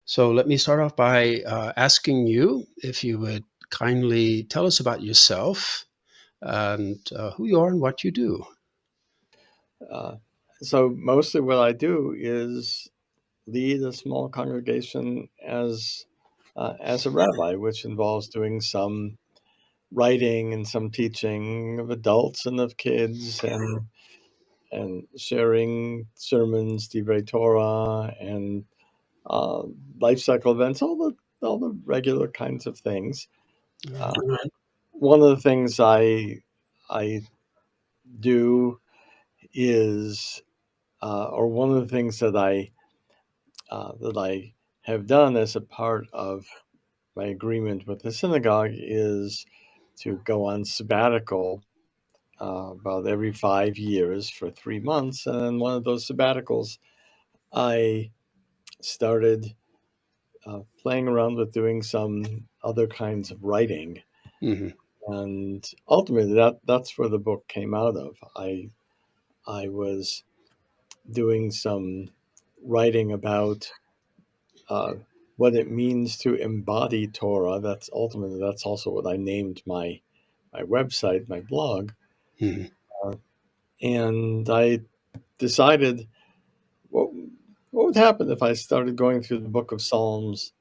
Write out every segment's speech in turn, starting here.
So let me start off by asking you if you would kindly tell us about yourself and who you are and what you do. Uh, so mostly what I do is lead a small congregation as a rabbi, which involves doing some writing and some teaching of adults and of kids, and sharing sermons, divrei Torah, and uh, life cycle events, all the regular kinds of things. Uh, Right. One of the things I do is, or one of the things that I have done as a part of my agreement with the synagogue is to go on sabbatical about every 5 years for 3 months. And then one of those sabbaticals, I started playing around with doing some other kinds of writing. Hmm. And ultimately, that's where the book came out of. I was doing some writing about uh, what it means to embody Torah. That's also what I named my website, my blog. Hmm. Uh, and I decided what would happen if I started going through the Book of Psalms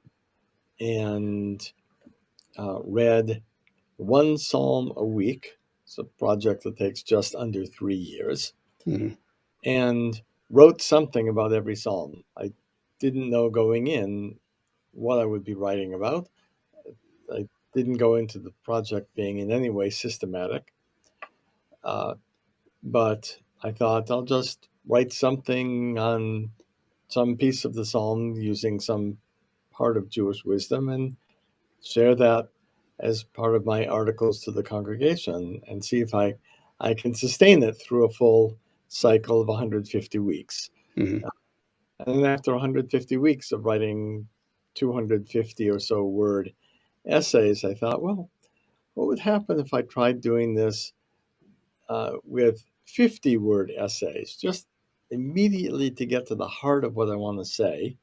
and read one psalm a week. It's a project that takes just under 3 years, Hmm. and wrote something about every psalm. I didn't know going in what I would be writing about. I didn't go into the project being in any way systematic, uh, but I thought I'll just write something on some piece of the psalm using some part of Jewish wisdom and share that as part of my articles to the congregation and see if I can sustain it through a full cycle of 150 weeks. Hmm. And then after 150 weeks of writing 250 or so word essays, I thought, well, what would happen if I tried doing this with 50 word essays, just immediately to get to the heart of what I want to say?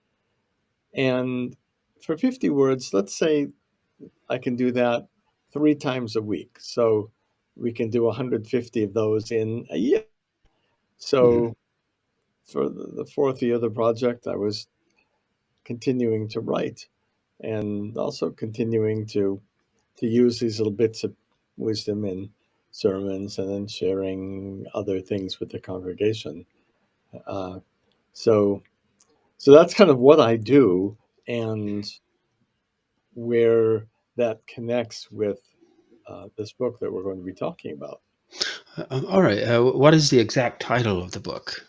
And for 50 words, let's say I can do that 3 times a week. So we can do 150 of those in a year. Hmm. So for the fourth year of the project, I was continuing to write and also continuing to use these little bits of wisdom in sermons and then sharing other things with the congregation. Uh, so, so that's kind of what I do and where that connects with this book that we're going to be talking about. All right. What is the exact title of the book?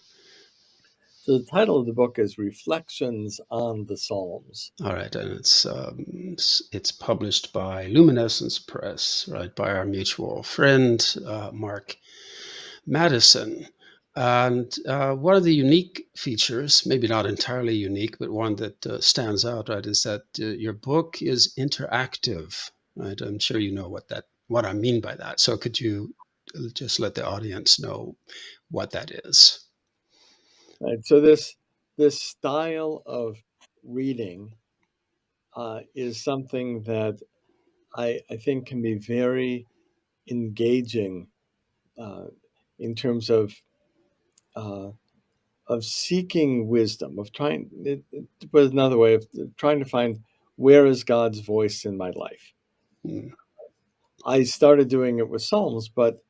So the title of the book is Reflections on the Psalms. All right, and it's published by Luminescence Press, right, by our mutual friend Mark Madison. And one of the unique features, maybe not entirely unique, but one that stands out, right, is that your book is interactive, right? I'm sure you know what I mean by that. So could you just let the audience know what that is? Right? So this style of reading is something that I think can be very engaging uh, in terms uh, of seeking wisdom, of to put it another way, of trying to find where is God's voice in my life. Mm. I started doing it with Psalms, but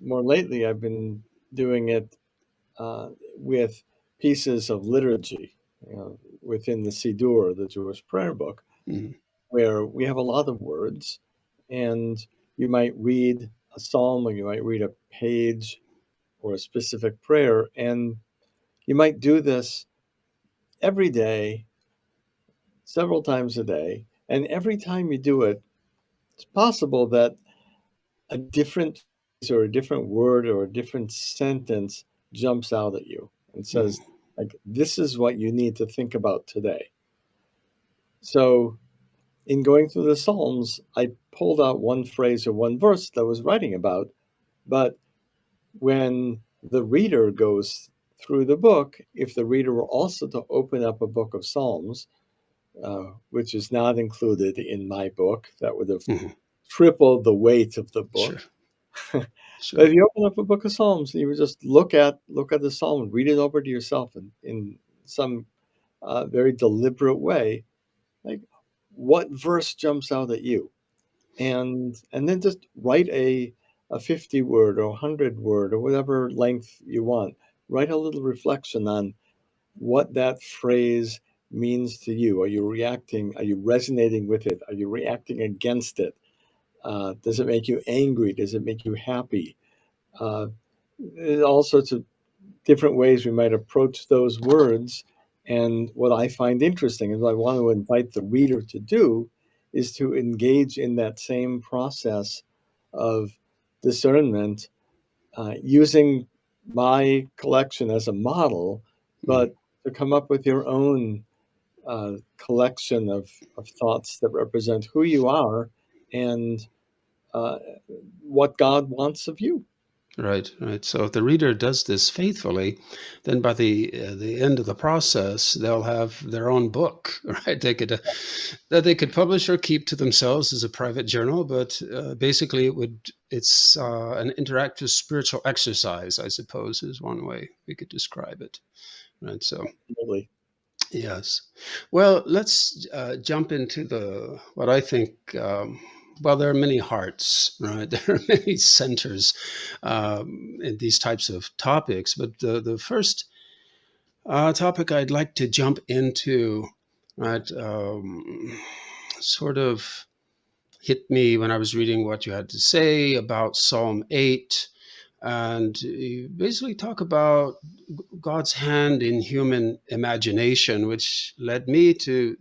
more lately I've been doing it with pieces of liturgy, within the Siddur, the Jewish prayer book, Mm. where we have a lot of words, and you might read a psalm or you might read a page or a specific prayer, and you might do this every day, several times a day, and every time you do it, it's possible that a different phrase or a different word or a different sentence jumps out at you and Mm. says, like, this is what you need to think about today. So in going through the Psalms, I pulled out one phrase or one verse that I was writing about, but when the reader goes through the book, if the reader were also to open up a book of Psalms, which is not included in my book, that would have Hmm. tripled the weight of the Sure. book. But Sure. if you open up a book of Psalms, you would just look at the psalm, read it over to yourself in some very deliberate way, like what verse jumps out at you, and then just write a 50 word or 100 word or whatever length you want. Write a little reflection on what that phrase means to you. Are you reacting? Are you resonating with it? Are you reacting against it? Does it make you angry? Does it make you happy? Uh, all sorts of different ways we might approach those words. And what I find interesting, and what I want to invite the reader to do, is to engage in that same process of discernment, using my collection as a model, Mm. but to come up with your own collection of thoughts that represent who you are and uh, what God wants of you. Right, right. So if the reader does this faithfully, then by the end of the process, they'll have their own book, right? They could that they could publish or keep to themselves as a private journal, but basically it's an interactive spiritual exercise, I suppose, is one way we could describe it, right? So Really. yes. Well, let's jump into the what I think. Well, there are many hearts, right? There are many centers in these types of topics. But the first topic I'd like to jump into, right, sort of hit me when I was reading what you had to say about Psalm 8. And you basically talk about God's hand in human imagination, which led me to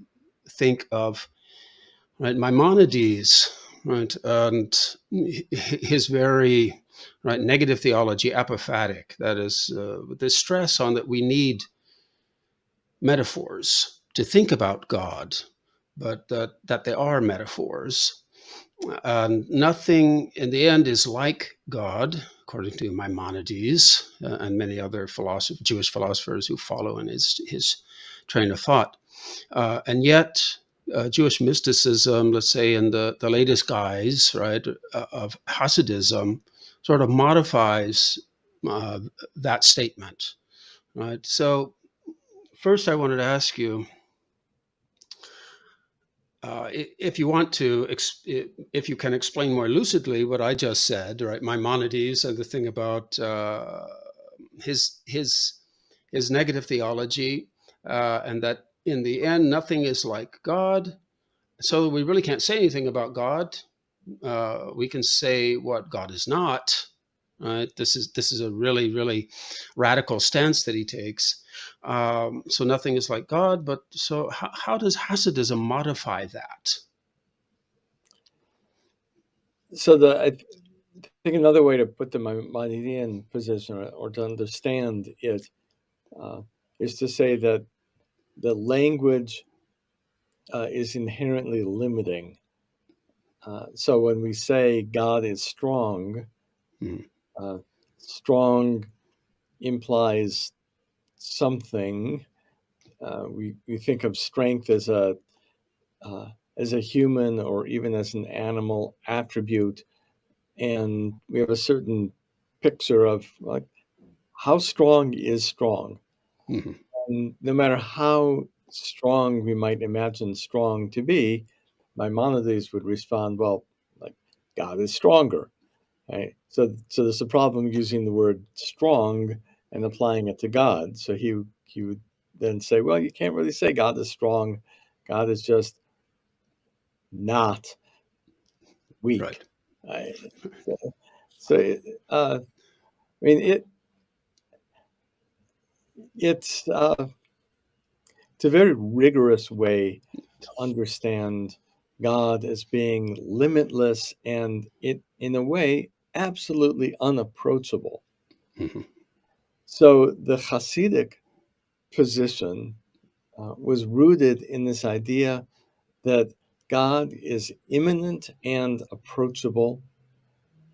think of, right, Maimonides, right, and his very, right, negative theology, apophatic. That is, the stress on that we need metaphors to think about God, but that they are metaphors. Nothing in the end is like God, according to Maimonides and many other Jewish philosophers who follow in his train of thought. And yet, Jewish mysticism, let's say in the latest guise, right, of Hasidism, sort of modifies uh, that statement, right? So, first, I wanted to ask you, if you want to, if you can explain more lucidly what I just said, right? Maimonides and the thing about his his his negative theology, and that in the end nothing is like God. So we really can't say anything about God. We can say what God is not. Right? This is a really radical stance that he takes. So nothing is like God. But so how does Hasidism modify that? So I think another way to put the Maimonidean position, or to understand it, uh, is to say that the language is inherently limiting. So when we say God is strong, Mm, uh, strong implies something. We think of strength uh, as a human or even as an animal attribute, and we have a certain picture of, like, how strong is strong. mhm, And no matter how strong we might imagine strong to be, Maimonides would respond, well, like, God is stronger. Right? So there's a problem using the word strong and applying it to God. So he would then say, well, you can't really say God is strong. God is just not right. weak. Right? So, so I mean, it's it's a very rigorous way to understand God as being limitless and, in a way, absolutely unapproachable. Mhm, So the Hasidic position was rooted in this idea that God is immanent and approachable,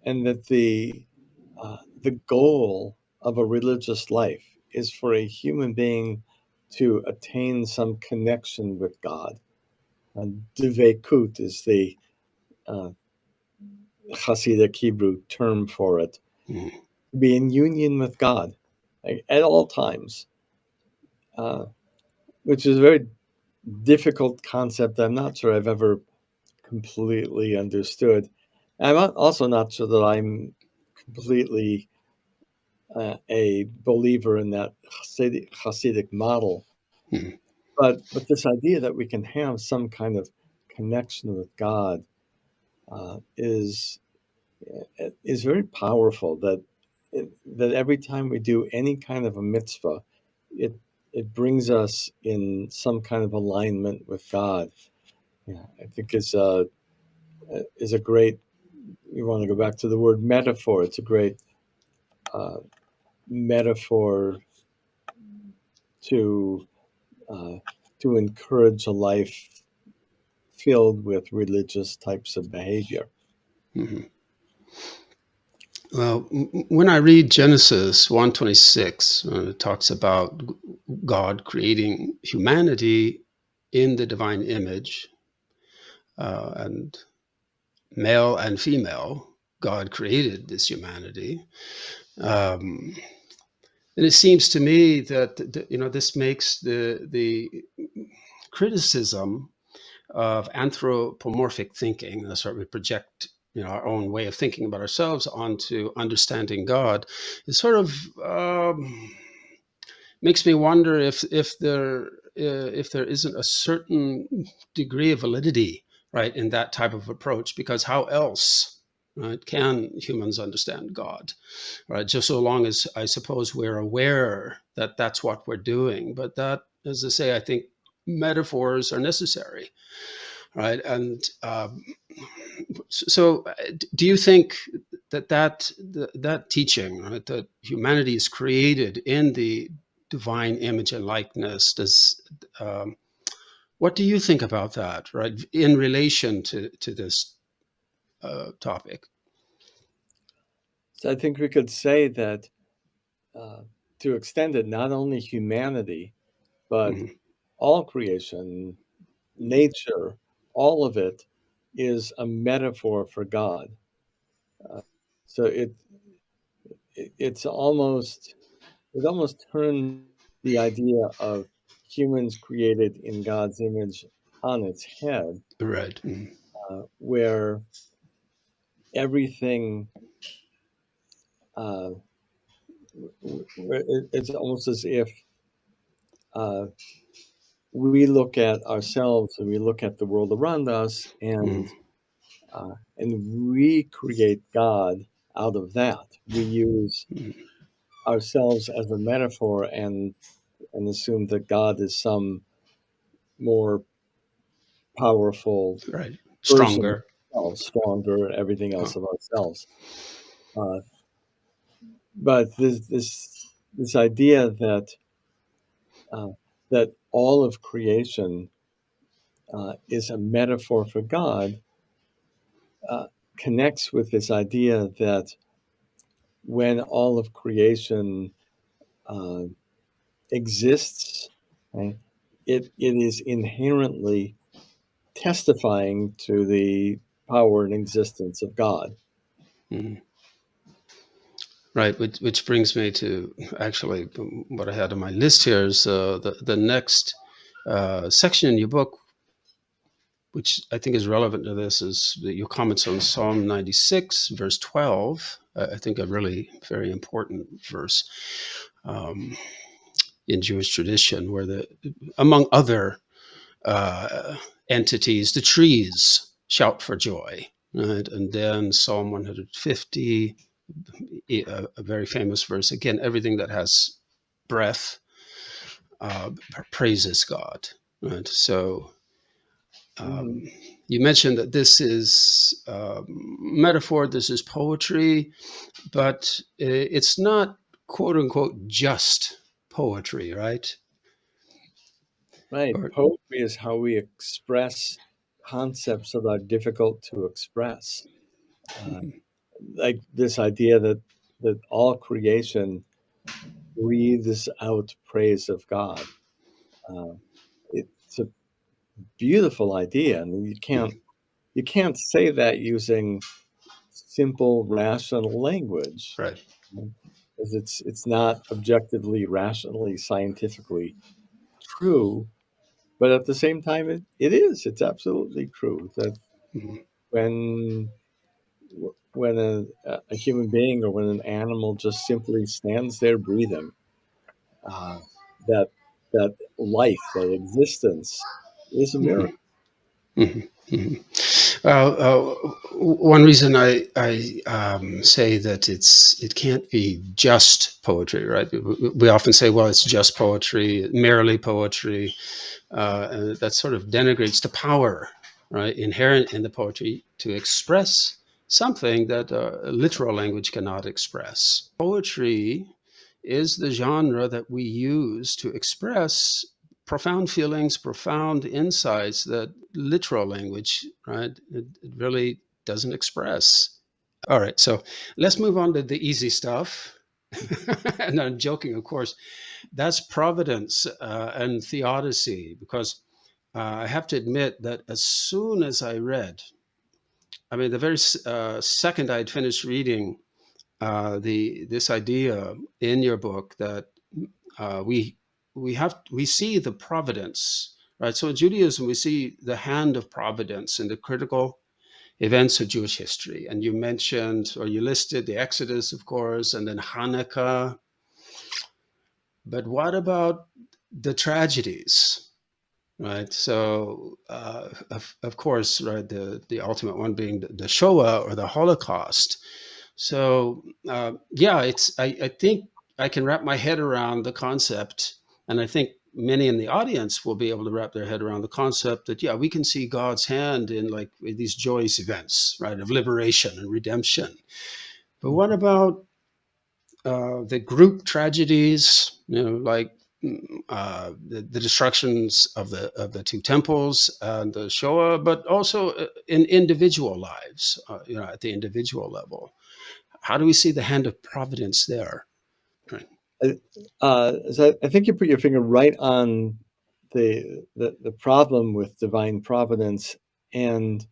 and that the goal of a religious life is for a human being to attain some connection with God. And dveikut is the uh, Hasidic Hebrew term for it. Mhm. Be in union with God, like, at all times, uh, which is a very difficult concept. I'm not sure I've ever completely understood. Also not sure that I'm completely a believer in that Hasidic model. Mhm. But this idea that we can have some kind of connection with God is very powerful. That every time we do any kind of a mitzvah, it it brings us in some kind of alignment with God. Yeah, I think is a great. You want to go back to the word metaphor. It's a great uh, metaphor to uh, to encourage a life filled with religious types of behavior. Mhm. Well, when I read Genesis 1:26, it talks about God creating humanity in the divine image, and male and female. God created this humanity, um, and it seems to me that this makes the criticism of anthropomorphic thinking. That's where we project our own way of thinking about ourselves onto understanding God. It sort of makes me wonder if there isn't a certain degree of validity, right, in that type of approach. Because how else, right, can humans understand God? Right, just so long as, I suppose, we're aware that that's what we're doing. But that, as I say, I think metaphors are necessary, right? And so, do you think that teaching, right, that humanity is created in the divine image and likeness, does what do you think about that, right, in relation to this topic? So I think we could say that uh, to extend it, not only humanity, but Mhm. all creation, nature, all of it is a metaphor for God. Uh, so it's almost it almost turns the idea of humans created in God's image on its head, Right. Mhm. where everything uh, it's almost as if uh, we look at ourselves and we look at the world around us, Mhm. and we create God out of that. We use Mhm. ourselves as a metaphor and assume that God is some more powerful Right, version of stronger. ourselves, stronger, everything uh, else of ourselves. Uh, but this idea uh, that all of creation is a metaphor for God uh, connects with this idea that when all of creation uh, exists, right, it is inherently testifying to the power and existence of God. mhm. Right, which brings me to actually what I had on my list here is the next section in your book, which I think is relevant to this, is your comments on Psalm 96, verse 12. I think a really very important verse um, in Jewish tradition, where among other uh, entities, the trees shout for joy. Right? And then Psalm 150, a very famous verse. Again, everything that has breath uh, praises God. Right? So Mhm. you mentioned that this is metaphor, this is poetry, but it's not quote unquote just poetry, right? Right. Or Poetry is how we express concepts that are difficult to express. Uh, like this idea that all creation breathes out praise of God. Uh, it's a beautiful idea, and you can't say that using simple rational language, Right. because it's not objectively, rationally, scientifically true. But at the same time, it is. It's absolutely true that Mhm. when when a human being or when an animal just simply stands there breathing, uh, that that life, that existence, is a Mhm. miracle. Mhm. Mhm. One reason I say that it can't be just poetry, right? We often say, well, it's just poetry, merely poetry, and that sort of denigrates the power, right, inherent in the poetry to express something that literal language cannot express. Poetry is the genre that we use to express profound feelings, profound insights that literal language, right, it really doesn't express. All right, so let's move on to the easy stuff. And I'm joking, of course. That's providence and theodicy, because I have to admit that as soon as I read, I mean, the very second I'd finished reading the this idea in your book that uh, we we see the providence, right? So in Judaism, we see the hand of providence in the critical events of Jewish history. And you mentioned, or you listed, the Exodus, of course, and then Hanukkah. But what about the tragedies, right? So, of course, right, the ultimate one being the Shoah or the Holocaust. So, yeah, I think I can wrap my head around the concept, and I think many in the audience will be able to wrap their head around the concept that, yeah, we can see God's hand in like these joyous events, right, of liberation and redemption. But what about the group tragedies, like the destructions of the two temples and the Shoah, but also in individual lives, at the individual level. How do we see the hand of providence there? Right. So I think you put your finger right on the problem with divine providence, and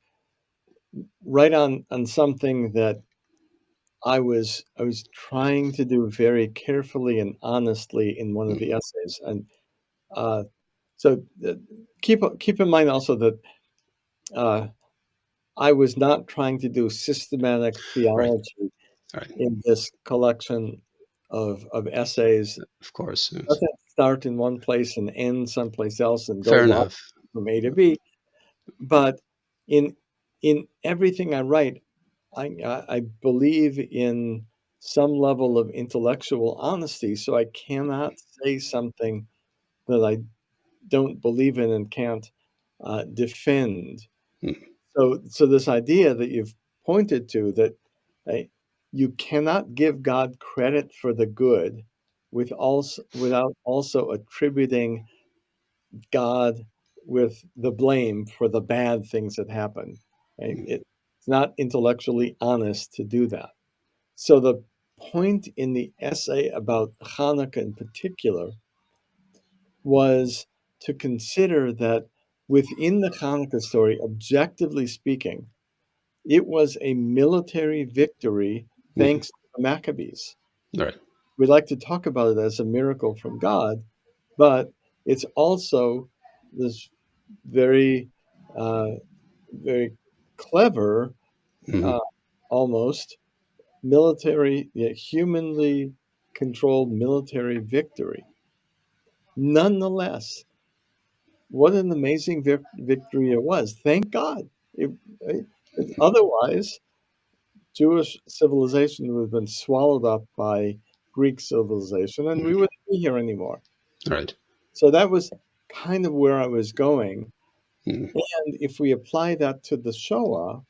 right on something that I was trying to do very carefully and honestly in one of the Mm, essays. And uh, so keep in mind also that uh, I was not trying to do systematic right. theology Right. in this collection of essays. Of course. Yes. Doesn't start in one place and end someplace else and go Fair logically enough. from A to B. But in in everything I write, I believe in some level of intellectual honesty, so I cannot say something that I don't believe in and can't defend. Mm, So this idea that you've pointed to, that uh, you cannot give God credit for the good without also attributing God with the blame for the bad things that happen. Right? mm, It's not intellectually honest to do that. So the point in the essay about Hanukkah in particular was to consider that within the Hanukkah story, objectively speaking, it was a military victory mm, thanks to the Maccabees. right. We like to talk about it as a miracle from God, but it's also this very, uh, very clever, Mm, uh, almost military, yet humanly controlled military victory. Nonetheless, what an amazing victory it was! Thank God. Otherwise, Jewish civilization would have been swallowed up by Greek civilization, and we mm, wouldn't be here anymore. right. So that was kind of where I was going. Mm, And if we apply that to the Shoah,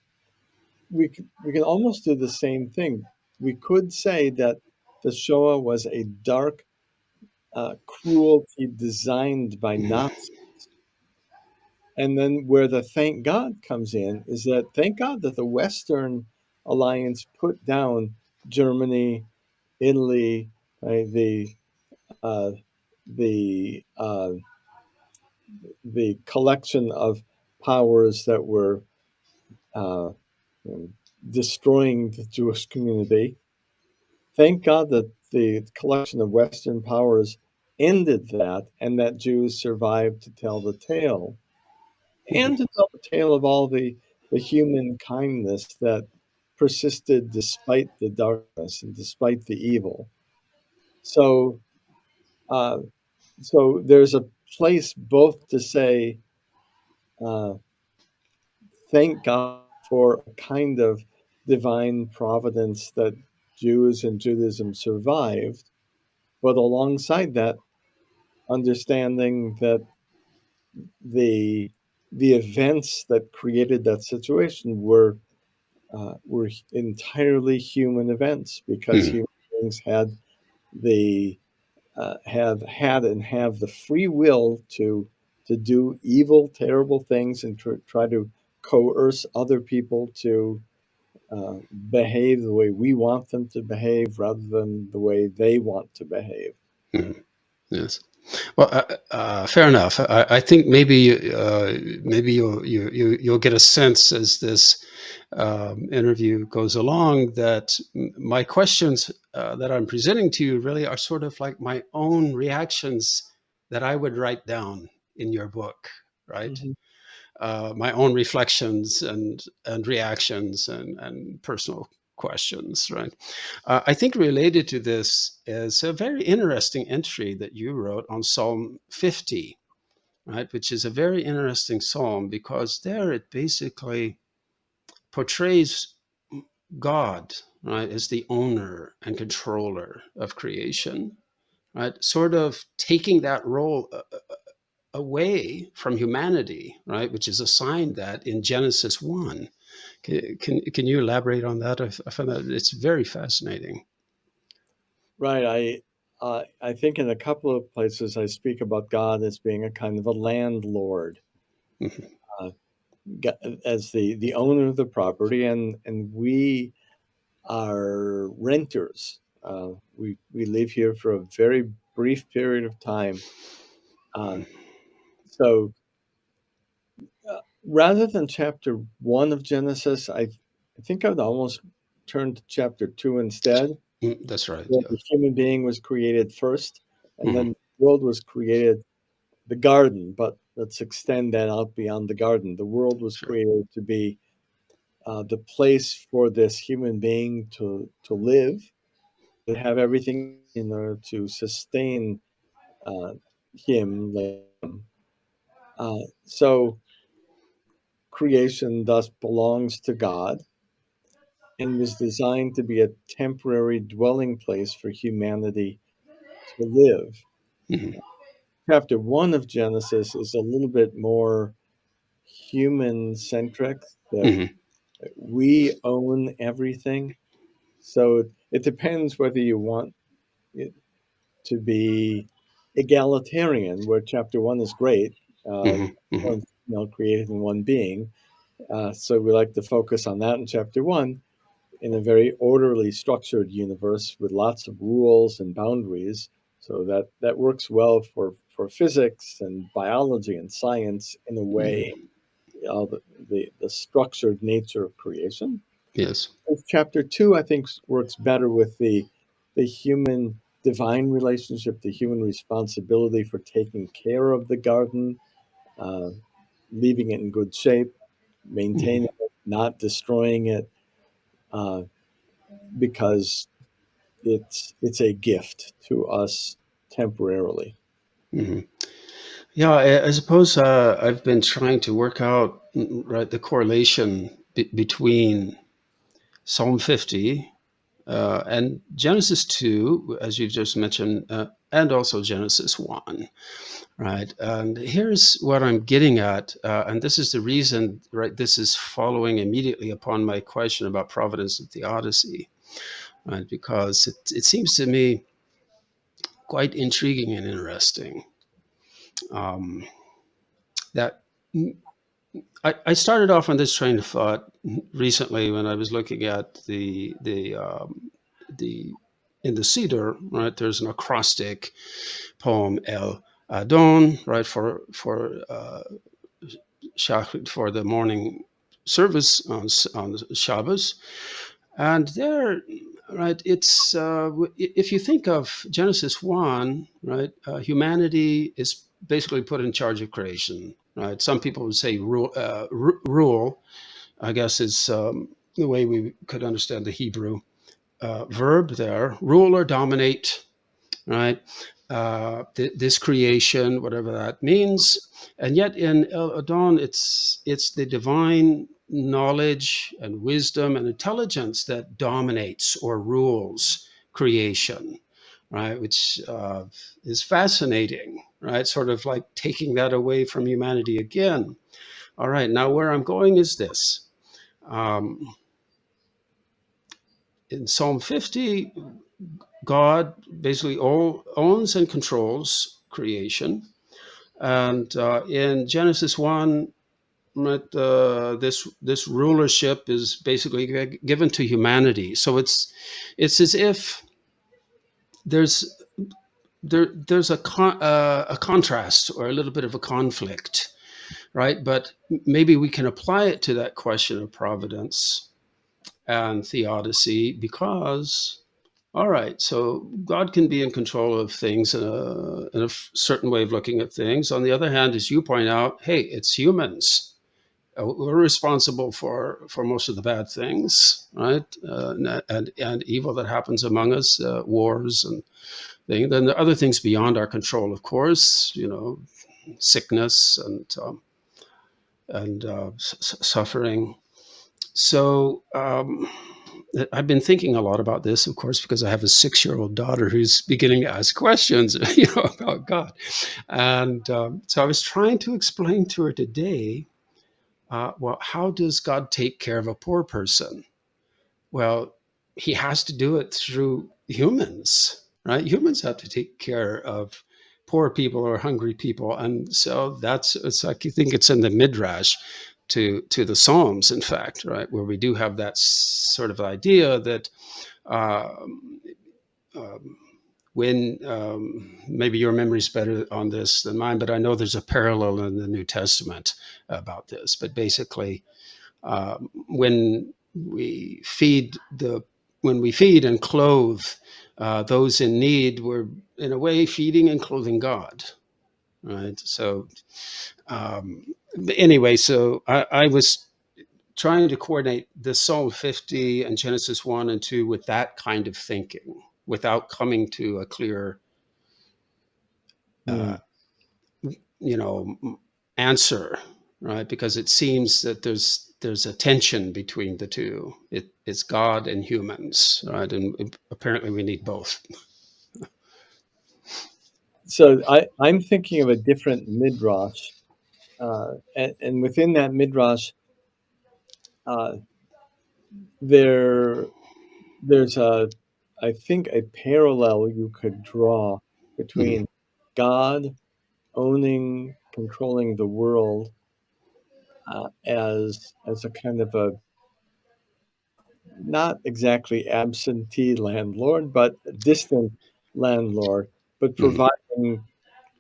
we can almost do the same thing. We could say that the Shoah was a dark cruelty designed by mm, Nazis. And then where the thank God comes in is that thank God that the Western alliance put down Germany, Italy, right, uh, the uh, the collection of powers that were uh, destroying the Jewish community. Thank God that the collection of Western powers ended that, and that Jews survived to tell the tale, and to tell the tale of all the human kindness that persisted despite the darkness and despite the evil. So, uh, so there's a place both to say, uh, thank God for a kind of divine providence that Jews and Judaism survived, but alongside that, understanding that the the events that created that situation were entirely human events because Mhm. human beings the have had and have the free will to do evil, terrible things and try to coerce other people to behave the way we want them to behave rather than the way they want to behave. Mhm. Yes. Well, fair enough. I think maybe maybe you'll get a sense as this interview goes along that my questions that I'm presenting to you really are sort of like my own reactions that I would write down in your book, right? Hmm. My own reflections and reactions and personal questions, right? I think related to this is a very interesting entry that you wrote on Psalm 50, right? Which is a very interesting psalm because there it basically portrays God, right, as the owner and controller of creation, right? Sort of taking that role away from humanity, right, which is assigned that in Genesis 1. Can you elaborate on that? I find that it's very fascinating. Right. I think in a couple of places I speak about God as being a kind of a landlord, Mhm. uh, as the owner of the property, and we are renters. We live here for a very brief period of time. Uh, so rather than chapter one of Genesis, I think I'd almost turn to chapter two instead, That's right. where Yeah. the human being was created first, and Mhm. then the world was created, the garden, but let's extend that out beyond the garden. The world was Sure. created to be the place for this human being to live, to have everything in order to sustain uh, him. So creation thus belongs to God and was designed to be a temporary dwelling place for humanity to live. Mhm. Chapter one of Genesis is a little bit more human centric, that Mhm. we own everything. So it depends whether you want it to be egalitarian, where chapter one is great, Mhm. Mhm. one female created in one being. So we like to focus on that in chapter one, in a very orderly, structured universe with lots of rules and boundaries. So that works well for physics and biology and science in a way, Mhm. the structured nature of creation. Yes. Chapter two, I think, works better with the human divine relationship, the human responsibility for taking care of the garden, uh, leaving it in good shape, maintaining Mhm. it, not destroying it, uh, because it's a gift to us temporarily. Mhm. Yeah, I suppose I've been trying to work out right the correlation between Psalm 50 and Genesis 2, as you've just mentioned, and also Genesis 1, right? And here's what I'm getting at, and this is the reason, right? This is following immediately upon my question about providence and theodicy, right? Because it seems to me quite intriguing and interesting um, that I started off on this train of thought recently when I was looking at the in the Siddur, right, there's an acrostic poem El Adon, right, for the morning service on Shabbos, and there, right, it's if you think of Genesis 1, right, humanity is basically put in charge of creation, right? Some people would say rule, I guess, is the way we could understand the Hebrew verb there, rule or dominate, right? This creation, whatever that means, and yet in El Adon, it's the divine knowledge and wisdom and intelligence that dominates or rules creation, right? Which is fascinating, right? Sort of like taking that away from humanity again. All right, now where I'm going is this. Um, in Psalm 50, God basically owns and controls creation. And in Genesis 1, right, this rulership is basically given to humanity. So it's as if there's there's a contrast or a little bit of a conflict, right? But maybe we can apply it to that question of providence and theodicy because, all right, so God can be in control of things in a certain way of looking at things. On the other hand, as you point out, hey, it's humans. We're responsible for most of the bad things, right? And evil that happens among us, wars and things. Then there are other things beyond our control, of course, sickness and suffering. So I've been thinking a lot about this, of course, because I have a 6-year-old daughter who's beginning to ask questions, about God. And so I was trying to explain to her today, well, how does God take care of a poor person? Well, he has to do it through humans, right? Humans have to take care of poor people or hungry people. And so it's like, you think it's in the Midrash to the Psalms, in fact, right? Where we do have that sort of idea that um, um, when maybe your memory's better on this than mine, but I know there's a parallel in the New Testament about this. But basically, when we feed and clothe those in need, we're in a way feeding and clothing God, right? So anyway, so I was trying to coordinate the Psalm 50 and Genesis 1 and 2 with that kind of thinking without coming to a clear uh, Hmm. you know answer, right? Because it seems that there's a tension between the two. It's God and humans, right? And apparently we need both. So I'm thinking of a different midrash, and within that midrash, uh, there there's I think a parallel you could draw Mhm. between God owning, controlling the world as a kind of a not exactly absentee landlord, but a distant landlord, but Mhm. providing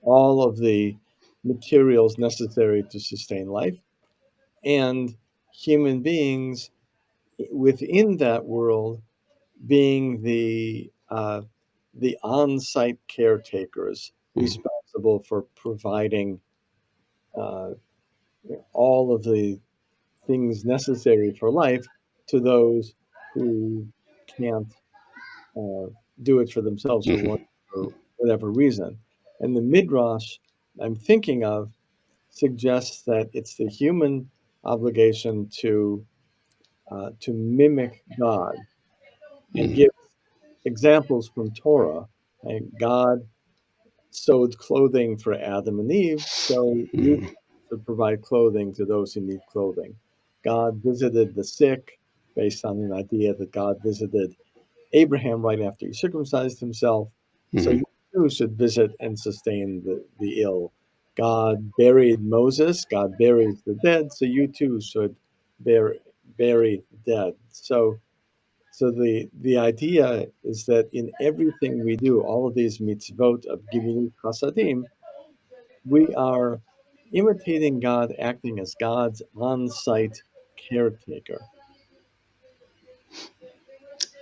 all of the materials necessary to sustain life, and human beings within that world being the on-site caretakers Mhm. responsible for providing uh, all of the things necessary for life to those who can't uh, do it for themselves Mhm. for whatever reason. And the midrash I'm thinking of suggests that it's the human obligation to mimic God and Mhm. give examples from Torah. And God sewed clothing for Adam and Eve, so you Mhm. should provide clothing to those who need clothing. God visited the sick based on an idea that God visited Abraham right after he circumcised himself. So Mhm. you too should visit and sustain the ill. God buried Moses, God buries the dead, so you too should bury the dead. So the idea is that in everything we do, all of these mitzvot of gimilut chasadim, we are imitating God, acting as God's on-site caretaker.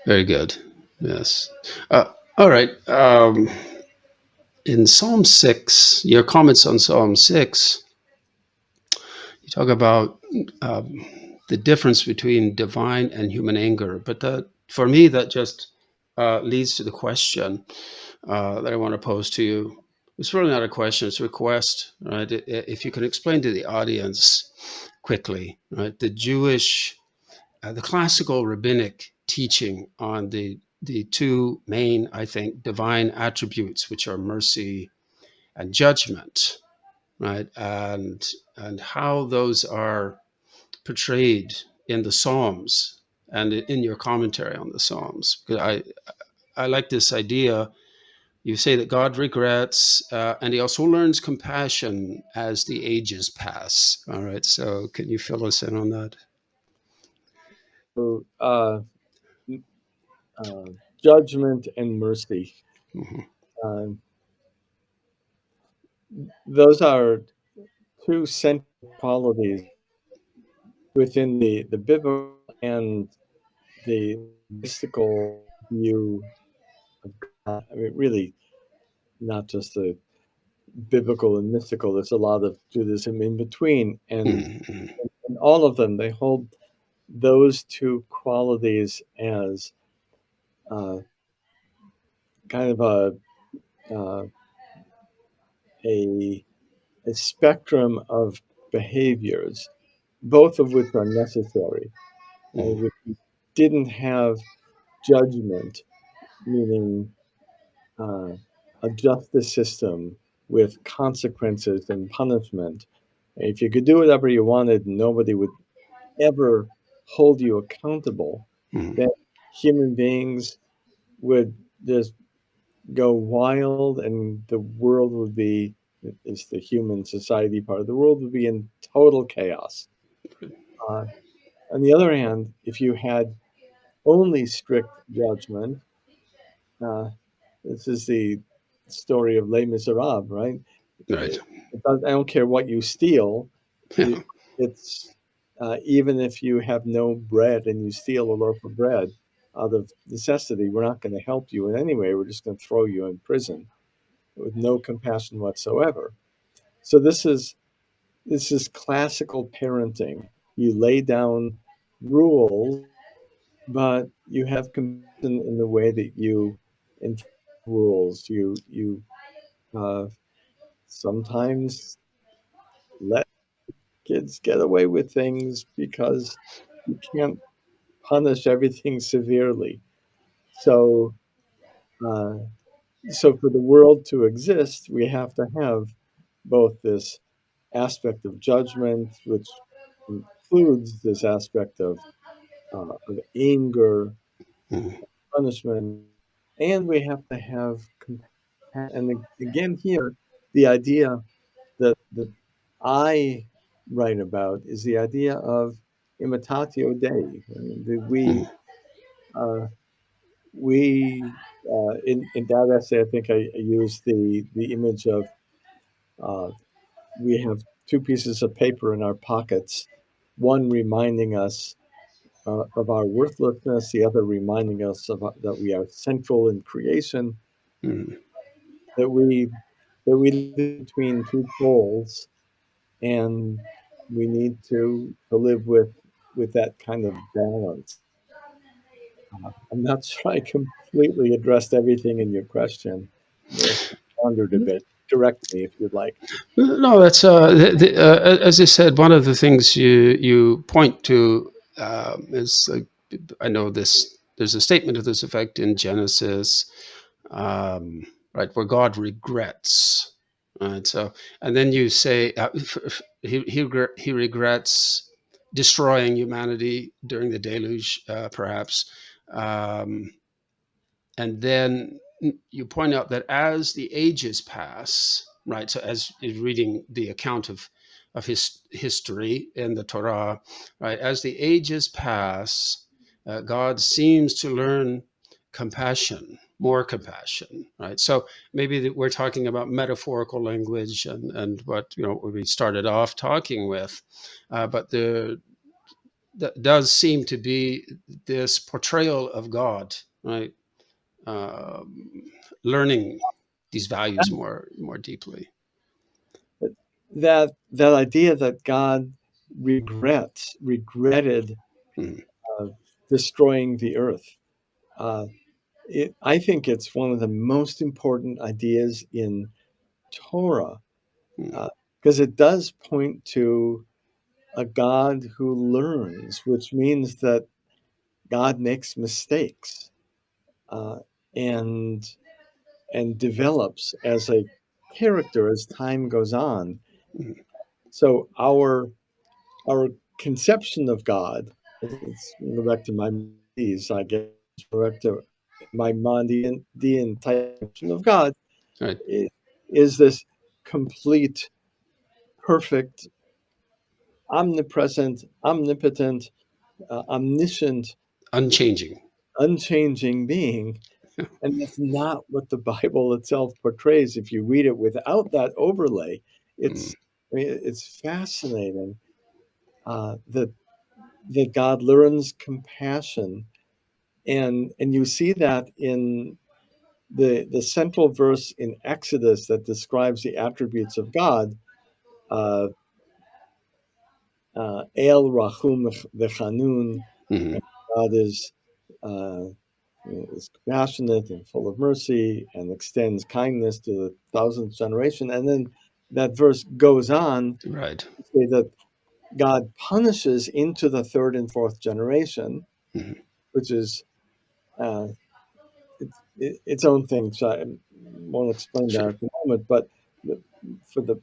Very good. Yes. All right. In Psalm 6, your comments on Psalm 6, you talk about um, the difference between divine and human anger. But for me, that just leads to the question that I want to pose to you. It's really not a question, it's a request, right? If you can explain to the audience quickly, right, the classical rabbinic teaching on the two main, I think, divine attributes, which are mercy and judgment, right? And how those are portrayed in the Psalms and in your commentary on the Psalms. Because I like this idea. You say that God regrets, and He also learns compassion as the ages pass. All right. So, can you fill us in on that? So, judgment and mercy. Hmm. Um, those are two central qualities within the biblical and the mystical view of God. I mean, really, not just the biblical and mystical. There's a lot of Judaism in between, Hmm. and all of them they hold those two qualities as uh, kind of uh, a a spectrum of behaviors, both of which are necessary. Hmm. If you didn't have judgment, meaning uh, a justice system with consequences and punishment, if you could do whatever you wanted, nobody would ever hold you accountable, Hmm. then human beings would just go wild and the world would be, is the human society part of the world, would be in total chaos. Uh, on the other hand, if you had only strict judgment, uh, this is the story of Les Miserables, right? Right. I don't care what you steal. Yeah. It's even if you have no bread and you steal a loaf of bread out of necessity, we're not going to help you in any way. We're just going to throw you in prison with no compassion whatsoever. So this is classical parenting. You lay down rules, but you have compassion in the way that you enforce rules. You uh, sometimes let kids get away with things because you can't punish everything severely. So, uh, so for the world to exist, we have to have both this aspect of judgment, which includes this aspect of anger, Mhm. punishment, and we have to have compassion. And again, here, the idea that I write about is the idea of imitatio Dei. I mean, that Mhm. uh, we in that essay, I think I used the image of uh, we have two pieces of paper in our pockets, one reminding us of our worthlessness, the other reminding us that we are central in creation, Mhm. that we live between two poles, and we need to live with that kind of balance. I'm not sure I completely addressed everything in your question. May have wandered a bit. Correct me if you'd like. No, that's as I said. One of the things you point to is I know this. There's a statement of this effect in Genesis, right, where God regrets. Right. So, and then you say he regrets destroying humanity during the deluge, perhaps. Um, and then you point out that as the ages pass, right, so as you're reading the account of his history in the Torah, right, as the ages pass, God seems to learn compassion, more compassion, right? So maybe we're talking about metaphorical language and what we started off talking with, but that does seem to be this portrayal of God, right? Um, Learning these values more deeply. That idea that God regretted Mhm, uh, destroying the earth. Uh, I think it's one of the most important ideas in Torah mhm, because it does point to a God who learns, which means that God makes mistakes uh, and and develops as a character as time goes on. mhm. So our conception of God, let's go back to Maimonides, I guess, go back to Maimonidean type conception of God, Right, i- is this complete, perfect, omnipresent, omnipotent, omniscient, unchanging. unchanging being. And that's not what the Bible itself portrays. If you read it without that overlay, Mm, it's I mean, it's fascinating that God learns compassion, and you see that in the central verse in Exodus that describes the attributes of God. Uh, El Rahum V'Chanun, mhm. God uh, is compassionate and full of mercy and extends kindness to the thousandth generation. And then that verse goes on Right. to say that God punishes into the third and fourth generation, Mhm. which is uh, its own thing. So I won't explain that Sure. at the moment. But for the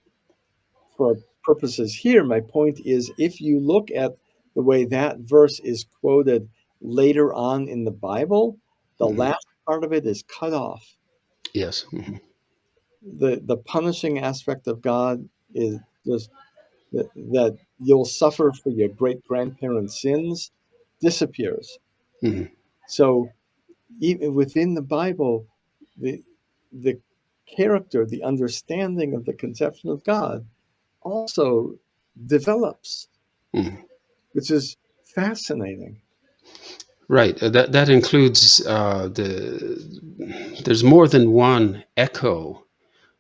for purposes here, my point is if you look at the way that verse is quoted later on in the Bible, the Mhm. last part of it is cut off. Yes. Mhm. The punishing aspect of God is just that you'll suffer for your great grandparents' sins disappears. Mhm. So even within the Bible, the the character, the understanding of the conception of God also develops, Mhm. which is fascinating. Right. That includes there's more than one echo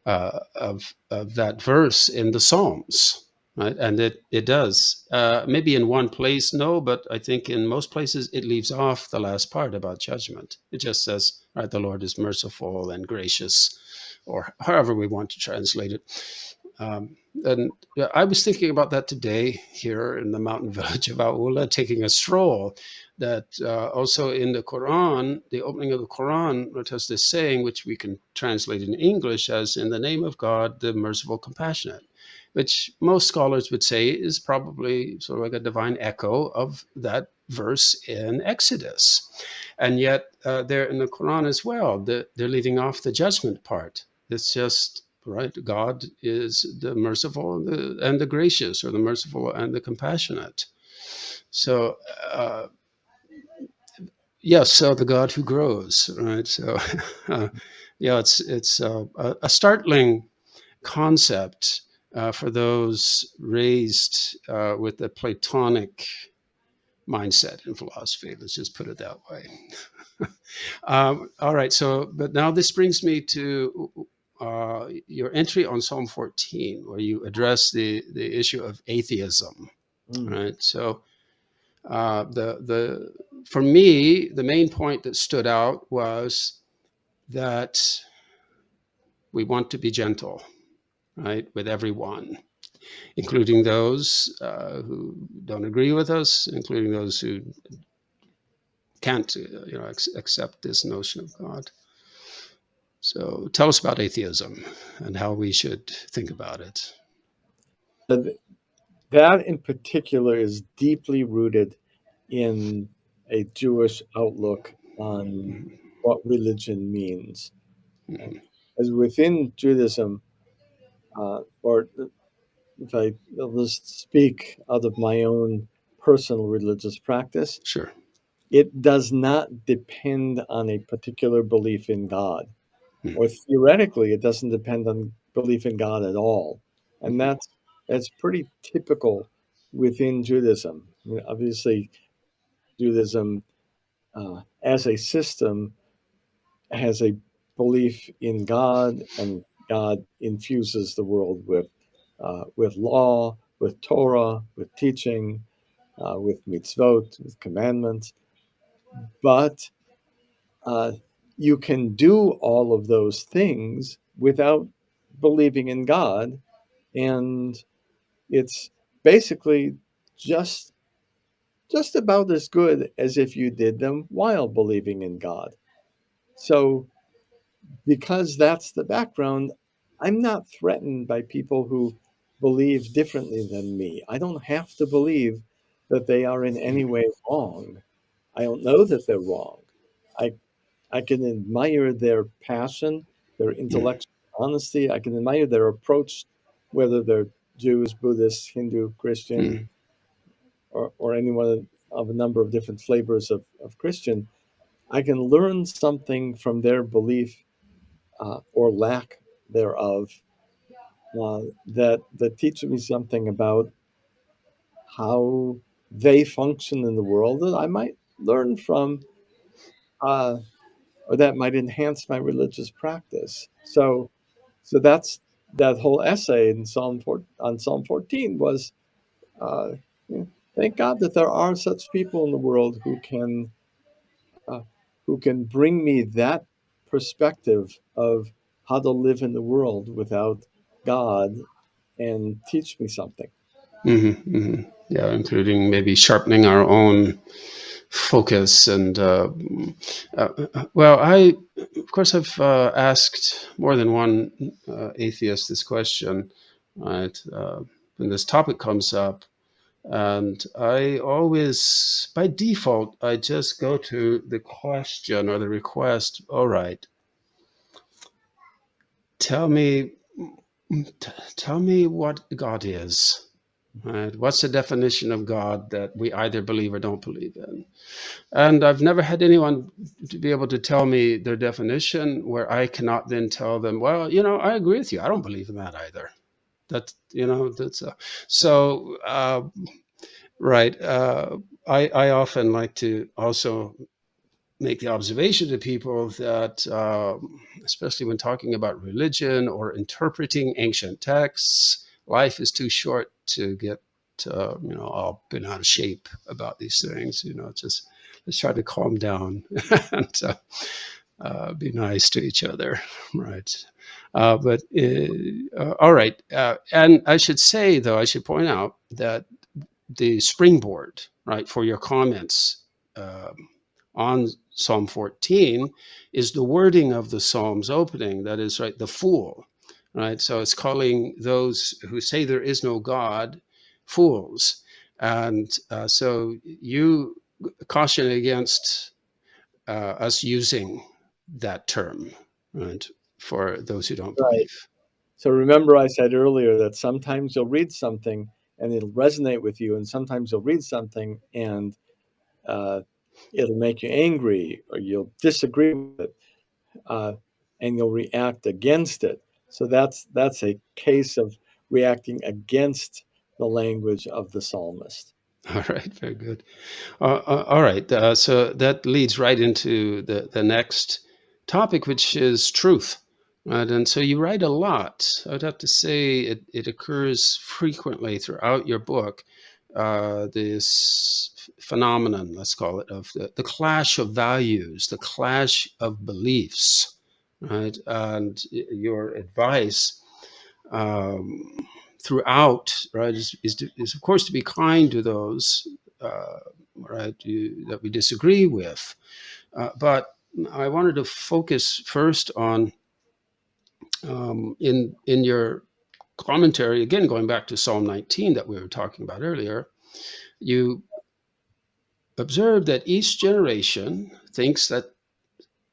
of that verse in the Psalms, right? And it does maybe in one place, no, but I think in most places it leaves off the last part about judgment. It just says, right, the Lord is merciful and gracious, or however we want to translate it. And yeah, I was thinking about that today here in the mountain village of Aula, taking a stroll. That also in the Quran, the opening of the Quran, it has this saying, which we can translate in English as "In the name of God, the merciful, compassionate," which most scholars would say is probably sort of like a divine echo of that verse in Exodus. And yet, there in the Quran as well, they're leaving off the judgment part. It's just right. God is the merciful and the gracious, or the merciful and the compassionate. So, yes, so the God who grows, right? So, uh, yeah, it's a startling concept for those raised with the Platonic mindset in philosophy. Let's just put it that way. All right. So, but now this brings me to your entry on Psalm 14, where you address the issue of atheism. Mm. Right. So, the for me, the main point that stood out was that we want to be gentle, right, with everyone, including those who don't agree with us, including those who can't, accept this notion of God. So tell us about atheism and how we should think about it. And that in particular is deeply rooted in a Jewish outlook on Mhm, what religion means. mhm. As within Judaism, or if I'll just speak out of my own personal religious practice, Sure. it does not depend on a particular belief in God, mm, or theoretically, it doesn't depend on belief in God at all, and that's pretty typical within Judaism. I mean, obviously, Judaism as a system has a belief in God, and God infuses the world with law, with Torah, with teaching, with mitzvot, with commandments. But uh, you can do all of those things without believing in God, and it's basically just just about as good as if you did them while believing in God. So because that's the background, I'm not threatened by people who believe differently than me. I don't have to believe that they are in any way wrong. I don't know that they're wrong. I I can admire their passion, their mm, intellectual honesty. I can admire their approach, whether they're Jews, Buddhists, Hindu, Christian, mm, or anyone of a number of different flavors of Christian. I can learn something from their belief or lack thereof that teaches me something about how they function in the world that I might learn from, uh, or that might enhance my religious practice. So that's that whole essay in Psalm 14 was, uh, you know, thank God that there are such people in the world uh, who can bring me that perspective of how to live in the world without God and teach me something. yeah, including maybe sharpening our own focus and well, I of course I've asked more than one atheist this question, right? When this topic comes up, and I always, by default, I just go to the question or the request. All right, tell me, tell me what God is. Right? What's the definition of God that we either believe or don't believe in? And I've never had anyone to be able to tell me their definition where I cannot then tell them, well, I agree with you. I don't believe in that either. That's so right. I often like to also make the observation to people that, especially when talking about religion or interpreting ancient texts, life is too short to get, all been out of shape about these things. Just let's try to calm down and be nice to each other, right? But all right, and I should say, though, I should point out that the springboard, right, for your comments on Psalm 14 is the wording of the Psalm's opening. That is, right, the fool, right? So it's calling those who say there is no God fools. And so you caution against us using that term, right, for those who don't Right. believe. So remember, I said earlier that sometimes you'll read something and it'll resonate with you, and sometimes you'll read something and uh, it'll make you angry, or you'll disagree with it, uh, and you'll react against it. So that's a case of reacting against the language of the psalmist. All right, very good. All right. So that leads right into the next topic, which is truth. Right? And so you write a lot. I'd have to say it occurs frequently throughout your book, this phenomenon, let's call it, of the clash of values, the clash of beliefs, right? And your advice throughout, right, is of course to be kind to those, right, that we disagree with. But I wanted to focus first on, in your commentary, again going back to Psalm 19 that we were talking about earlier. You observe that each generation thinks that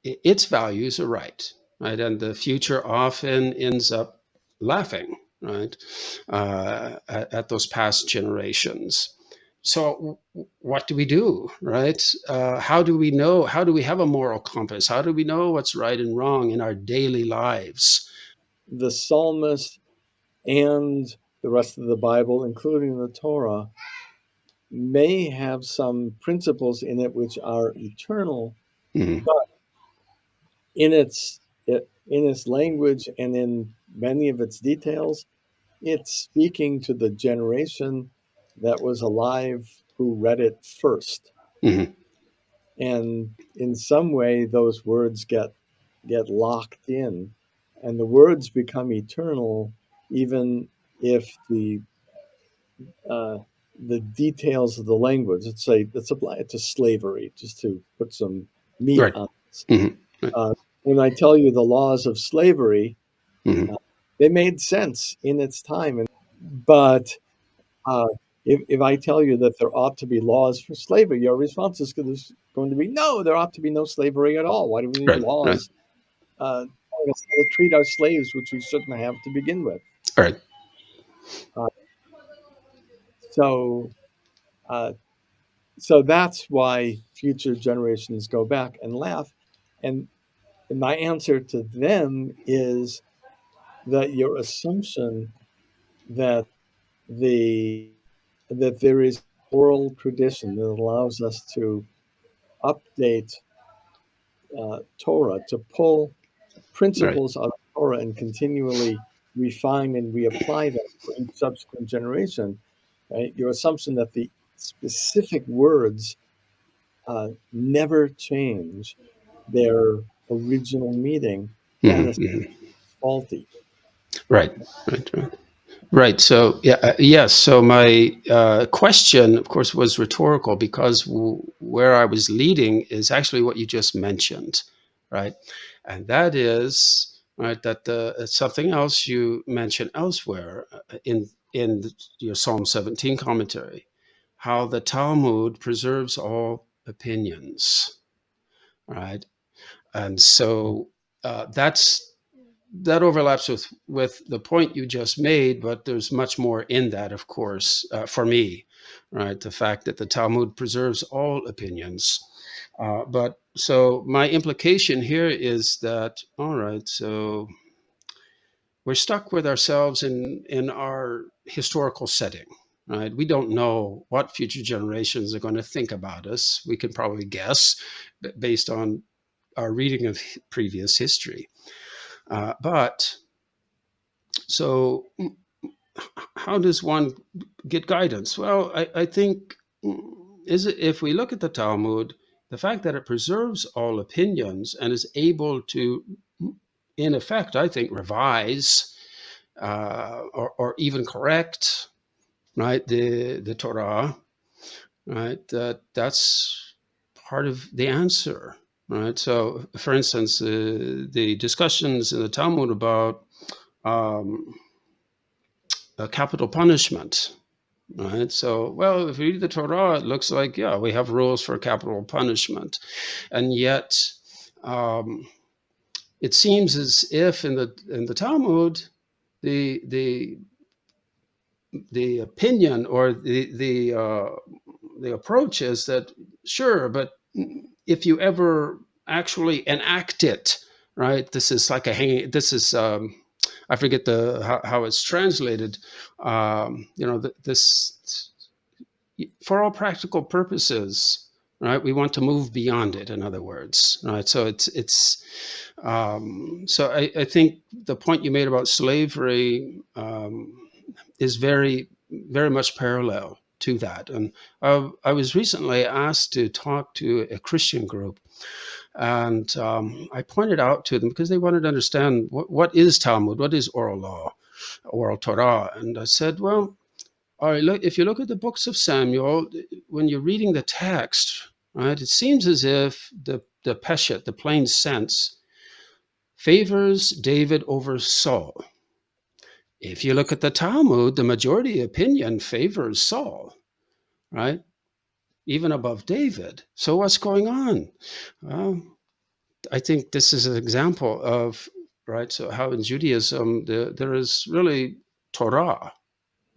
its values are right, right, and the future often ends up laughing, right, at those past generations. so what do we do, right? How do we know? How do we have a moral compass? How do we know what's right and wrong in our daily lives? The psalmist and the rest of the Bible, including the Torah, may have some principles in it which are eternal, Mhm. but in its language and in many of its details, it's speaking to the generation that was alive who read it first. Mhm. And in some way, those words get locked in, and the words become eternal, even if uh, the details of the language. It's a slavery, just to put some meat Right. on this. Mhm. Right. When I tell you the laws of slavery, Mhm. uh, they made sense in its time, but uh, if I tell you that there ought to be laws for slavery, your response is going to be no. There ought to be no slavery at all. Why do we need Right. Right. laws telling us how to treat our slaves, which we shouldn't have to begin with? Right. Uh, so uh, so that's why future generations go back and laugh. And, and my answer to them is that your assumption that the that there is oral tradition that allows us to update Torah, to pull Right. principles out of Torah and continually refine and reapply them for each subsequent generation. Right? Your assumption that the specific words never change their original meaning, that Mhm. is Mhm. faulty. Right. Right. Right. Right. So, yeah, yes. So my question, of course, was rhetorical because where I was leading is actually what you just mentioned, right? And that is right that something else you mentioned elsewhere in your Psalm 17 commentary, how the Talmud preserves all opinions, right? And so that overlaps with the point you just made, but there's much more in that, of course, for me, right? The fact that the Talmud preserves all opinions. But so my implication here is that, all right, so we're stuck with ourselves in our historical setting, right? We don't know what future generations are going to think about us. We can probably guess based on our reading of previous history. But so how does one get guidance? Well, I think is it, if we look at the Talmud, the fact that it preserves all opinions and is able to, in effect, I think, revise or even correct, right, the Torah, right, that's part of the answer, right? So, for instance, the discussions in the Talmud about um, capital punishment. Right. So, well, if you read the Torah, it looks like, yeah, we have rules for capital punishment. And yet, um, it seems as if in the Talmud, the the the opinion or the approach is that sure, but if you ever actually enact it, right? This is like a hanging. This is I forget how it's translated. This for all practical purposes, right? We want to move beyond it. In other words, right? So it's so I think the point you made about slavery is very much parallel to that. And I was recently asked to talk to a Christian group, and I pointed out to them because they wanted to understand what is Talmud, what is oral law, oral Torah, and I said, well, all right, look, if you look at the books of Samuel, when you're reading the text, right, it seems as if the Peshet, the plain sense, favors David over Saul. If you look at the Talmud, the majority opinion favors Saul, right? Even above David. So what's going on? Well, I think this is an example of, right, so how in Judaism there is really Torah,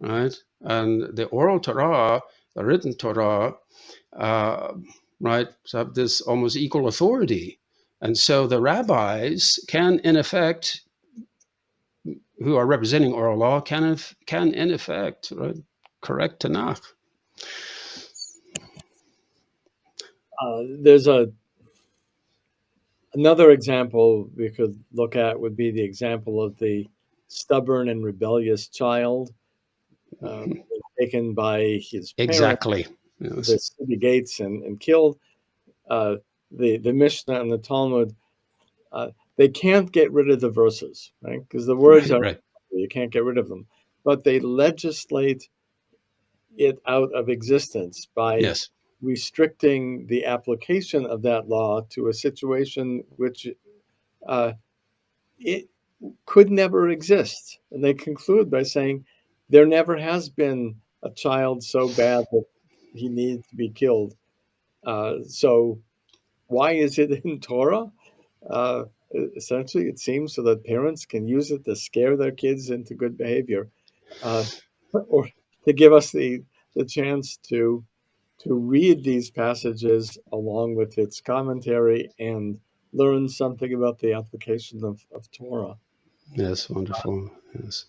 right? And the oral Torah the written Torah, uh, right, so have this almost equal authority. And so the rabbis can, in effect, who are representing oral law, can in effect, right, correct Tanakh. There's another example we could look at would be the example of the stubborn and rebellious child taken by his parents Exactly. to Yes. the city gates and killed. Uh, the Mishnah and the Talmud, they can't get rid of the verses, right? Because the words Right. are, Right. you can't get rid of them, but they legislate it out of existence by Yes. restricting the application of that law to a situation which uh, it could never exist. And they conclude by saying there never has been a child so bad that he needs to be killed. So why is it in Torah? Uh, Essentially, it seems so that parents can use it to scare their kids into good behavior, uh, or to give us the chance to read these passages along with its commentary and learn something about the application of Torah. Yes. Wonderful. Yes.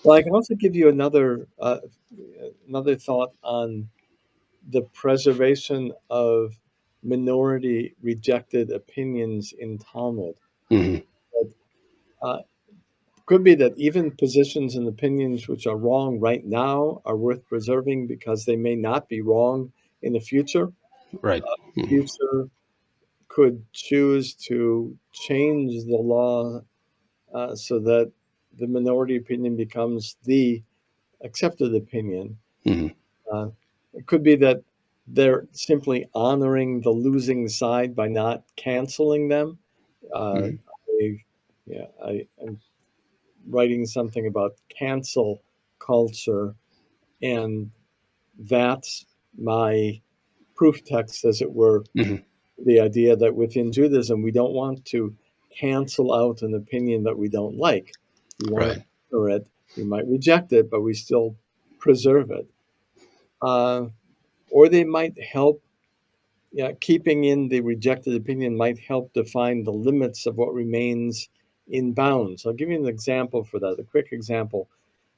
Well, I can also give you another thought on the preservation of minority rejected opinions in Talmud. Hmm. But, could be that even positions and opinions which are wrong right now are worth preserving because they may not be wrong in the future. Right. Hmm. Future could choose to change the law so that the minority opinion becomes the accepted opinion. Hmm. Uh, it could be that they're simply honoring the losing side by not canceling them. Uh, Hmm. I, yeah, I'm writing something about cancel culture, and that's my proof text, as it were. Hmm. The idea that within Judaism, we don't want to cancel out an opinion that we don't like. We want to Right. honor it. We might reject it, but we still preserve it. Uh, or they might help, yeah, keeping in the rejected opinion might help define the limits of what remains in bounds. I'll give you an example for that, a quick example.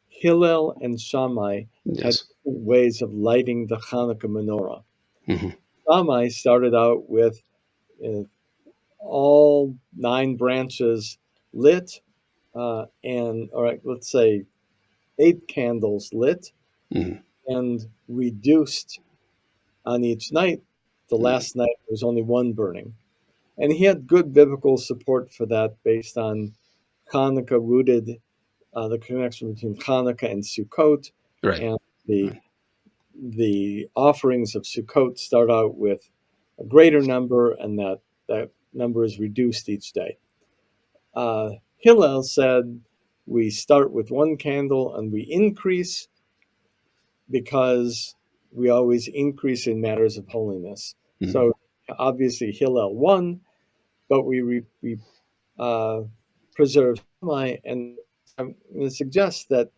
Hillel and Shammai had Yes. different ways of lighting the Hanukkah menorah. Hmm. Shammai started out with uh, all 9 branches lit, and all right, let's say 8 candles lit, Hmm. and reduced on each night. The Hmm. last night there was only one burning. And he had good biblical support for that based on Hanukkah rooted, the connection between Hanukkah and Sukkot, Right. and the Right. the offerings of Sukkot start out with a greater number, and that number is reduced each day. Hillel said we start with 1 candle and we increase because we always increase in matters of holiness. Hmm. So obviously Hillel won, but we uh, preserve Shammai, and I'm going to suggest that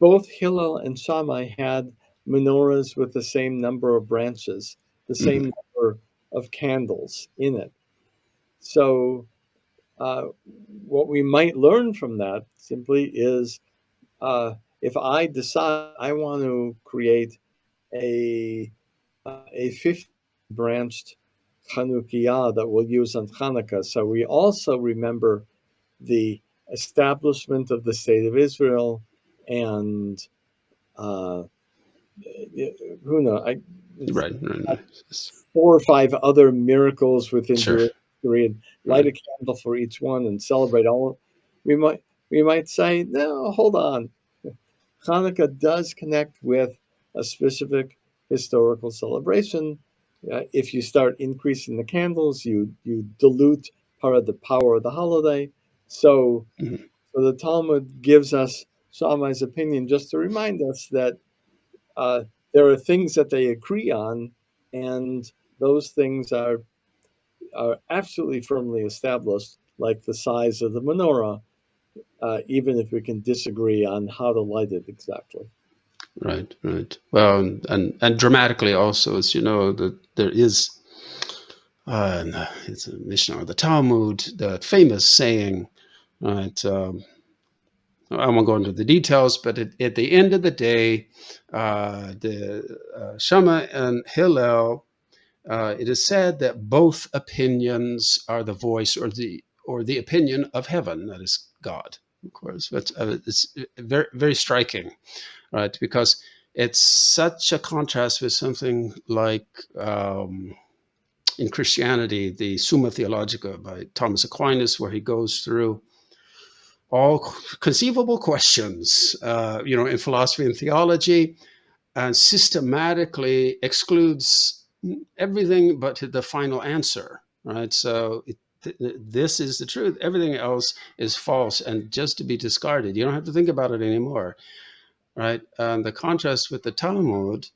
both Hillel and Shammai had menorahs with the same number of branches, the Hmm. same number of candles in it. So, uh, what we might learn from that simply is, if I decide I want to create a a 15 branched Chanukiah that we'll use on Hanukkah, so we also remember the establishment of the state of Israel and uh, who knows, Right. Right. Right. Yes. 4 or 5 other miracles within Sure. Jewish history, and light Right. a candle for each one and celebrate all. We might we might say, no, hold on. Hanukkah does connect with a specific historical celebration. If you start increasing the candles, you dilute part of the power of the holiday. So, Hmm. so the Talmud gives us Shammai's opinion just to remind us that uh, there are things that they agree on, and those things are absolutely firmly established, like the size of the menorah, even if we can disagree on how to light it exactly. right, right. Well, and dramatically also, as you know, that there is, it's a Mishnah or the Talmud, the famous saying, right? I won't go into the details, but at the end of the day, the Shammai and Hillel, it is said that both opinions are the voice or the opinion of heaven, that is God, of course. But it's very very striking, right? Because it's such a contrast with something like in Christianity, the Summa Theologica by Thomas Aquinas, where he goes through all conceivable questions, in philosophy and theology, and systematically excludes everything but the final answer. Right. So this is the truth. Everything else is false and just to be discarded. You don't have to think about it anymore. Right. And the contrast with the Talmud,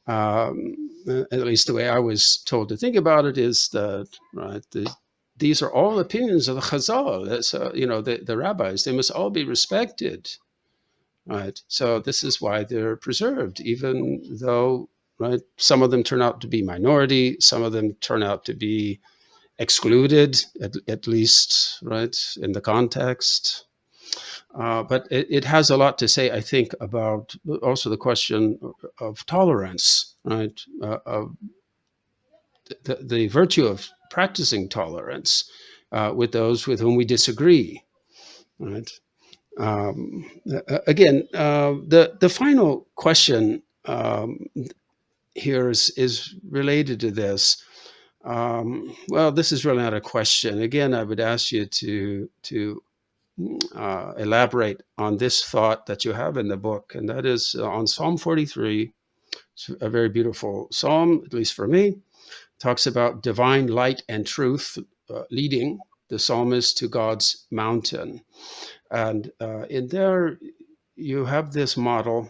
at least the way I was told to think about it, is that these are all opinions of the Chazal. So the rabbis. They must all be respected. Right. So this is why they're preserved, even though some of them turn out to be minority, some of them turn out to be excluded, at least in the context. But it has a lot to say, I think, about also the question of tolerance, right? Of the virtue of practicing tolerance with those with whom we disagree, right? Again, the final question here is related to this. Well, this is really not a question. Again, I would ask you to elaborate on this thought that you have in the book, and that is on Psalm 43. It's a very beautiful psalm, at least for me. It talks about divine light and truth leading the psalmist to God's mountain. And in there, you have this model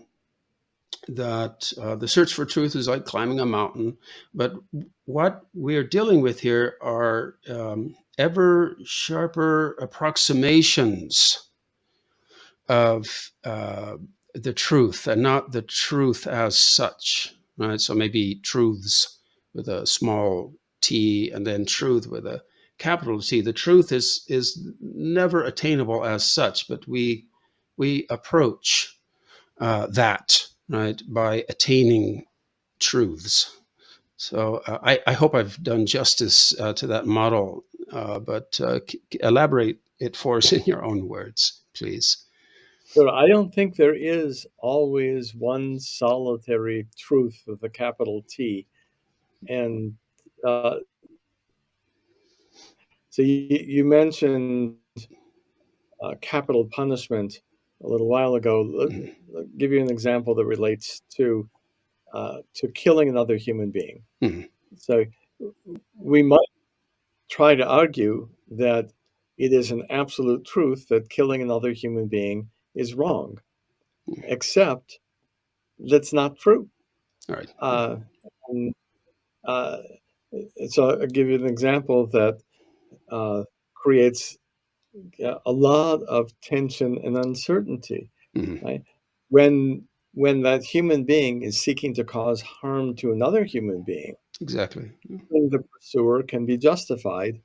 that the search for truth is like climbing a mountain. But what we're dealing with here are ever sharper approximations of the truth and not the truth as such, right? So maybe truths with a small t and then truth with a capital T. The truth is never attainable as such, but we approach that by attaining truths. So I hope I've done justice to that model, but elaborate it for us in your own words, please. So I don't think there is always one solitary truth with a capital T. And so you mentioned capital punishment a little while ago. Mhm. I'll give you an example that relates to killing another human being. Mhm. So we might try to argue that it is an absolute truth that killing another human being is wrong, except that's not true. All right. Uh, and, uh, so I'll give you an example that uh, creates a lot of tension and uncertainty. Mhm. Right? When when that human being is seeking to cause harm to another human being, Exactly. the pursuer can be justified.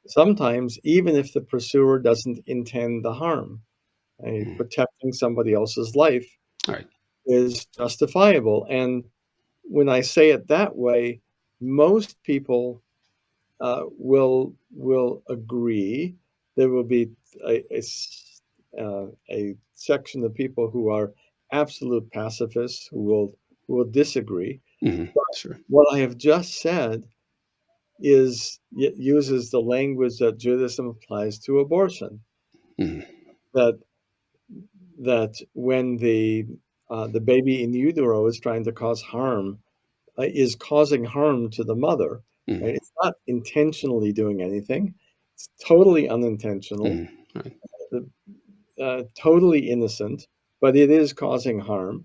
Sometimes, even if the pursuer doesn't intend the harm, Mhm. protecting somebody else's life All right. is justifiable. And when I say it that way, most people will agree. There will be a section of people who are absolute pacifists who will disagree. Mhm. But Sure. what I have just said uses the language that Judaism applies to abortion. Mhm. That when the baby in utero is trying to cause harm, is causing harm to the mother. Mhm. Right? It's not intentionally doing anything. It's totally unintentional, Mhm. All right. totally innocent, but it is causing harm.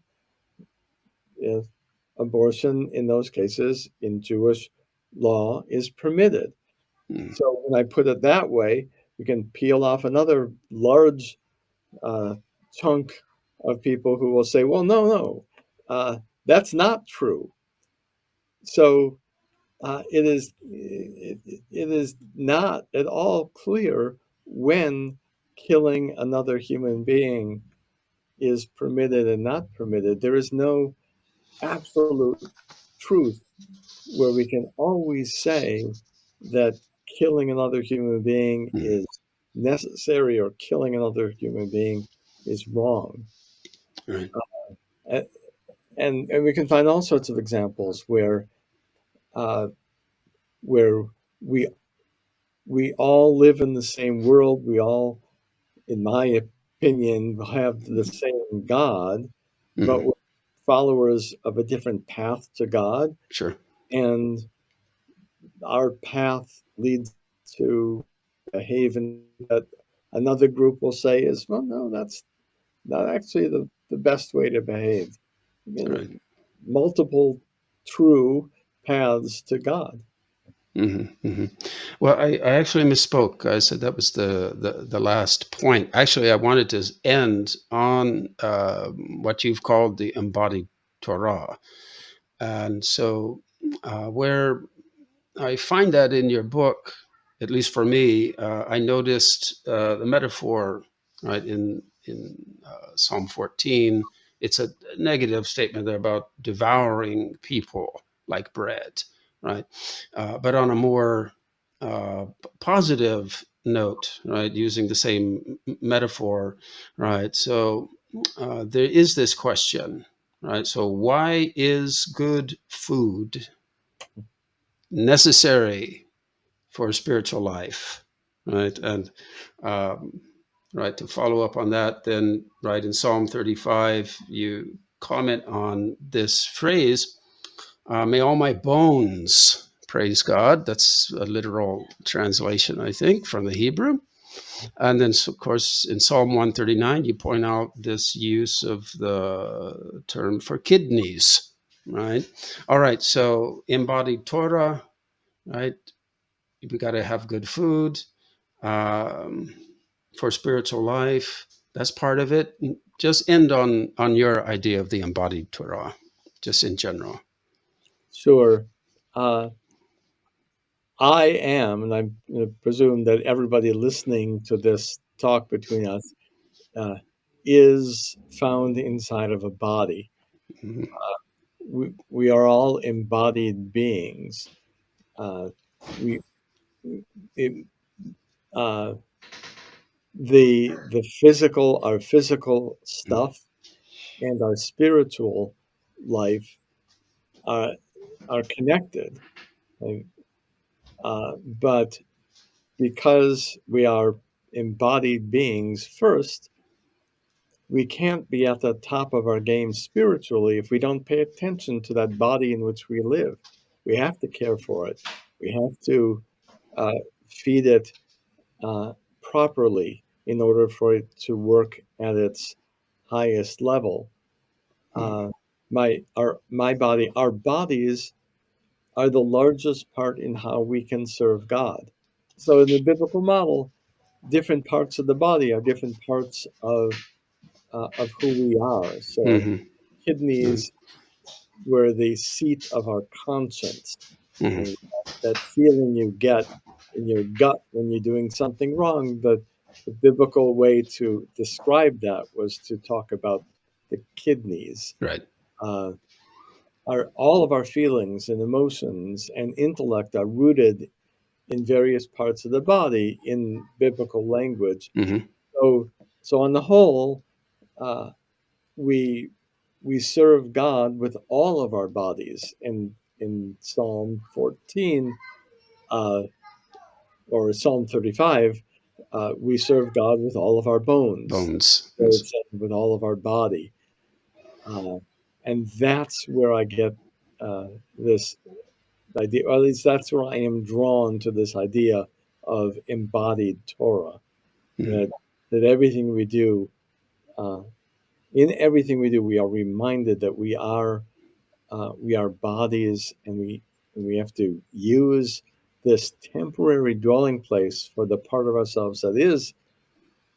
If abortion in those cases in Jewish law is permitted. Mhm. So when I put it that way, we can peel off another large uh, chunk of people who will say, well, no, that's not true. So it is not at all clear when killing another human being is permitted and not permitted. There is no absolute truth where we can always say that killing another human being Mm, is necessary or killing another human being is wrong. right. A- and we can find all sorts of examples uh, where we we all live in the same world. We all, in my opinion, have the same God, but Hmm. we're followers of a different path to God, Sure. and our path leads to behave in a way that another group will say is, well, no, that's not actually the best way to behave. You know, Right. multiple true paths to God. Hmm. Hmm. Well, I actually misspoke. I said that was the last point. Actually, I wanted to end on what you've called the embodied Torah. And so, where I find that in your book, at least for me, I noticed the metaphor, right, in Psalm 14. It's a negative statement there about devouring people like bread, right? But on a more positive note, right, using the same metaphor, right? So there is this question, right? So why is good food necessary for spiritual life, right? And um, right, to follow up on that, then right in Psalm 35, you comment on this phrase, "May all my bones praise God." That's a literal translation, I think, from the Hebrew. And then, so, of course, in Psalm 139, you point out this use of the term for kidneys, right? All right, so embodied Torah, right? We got to have good food um, for spiritual life. That's part of it. Just end on your idea of the embodied Torah, just in general. Sure. Uh, I am, and I presume that everybody listening to this talk between us uh, is found inside of a body. Mhm. We are all embodied beings. Uh, we it, uh, the physical, our physical stuff, and our spiritual life are are connected. Like, but because we are embodied beings first, we can't be at the top of our game spiritually if we don't pay attention to that body in which we live. We have to care for it. We have to uh, feed it uh, properly in order for it to work at its highest level. Mhm. Uh, our bodies are the largest part in how we can serve God. So in the biblical model, different parts of the body are different parts of who we are. So Mhm. Mhm. kidneys were the seat of our conscience, Mhm. and that feeling you get in your gut when you're doing something wrong. The biblical way to describe that was to talk about the kidneys. Right. Uh, all of our feelings and emotions and intellect are rooted in various parts of the body in biblical language. Mhm. So, so on the whole, uh, we we serve God with all of our bodies. In Psalm 14 uh, or Psalm 35, we serve God with all of our bones. Bones. So Yes. it says with all of our body, uh, and that's where I get this idea, or at least that's where I am drawn to this idea of embodied Torah. Mhm. That that everything we do, uh, in everything we do, we are reminded that we are bodies, and we have to use this temporary dwelling place for the part of ourselves that is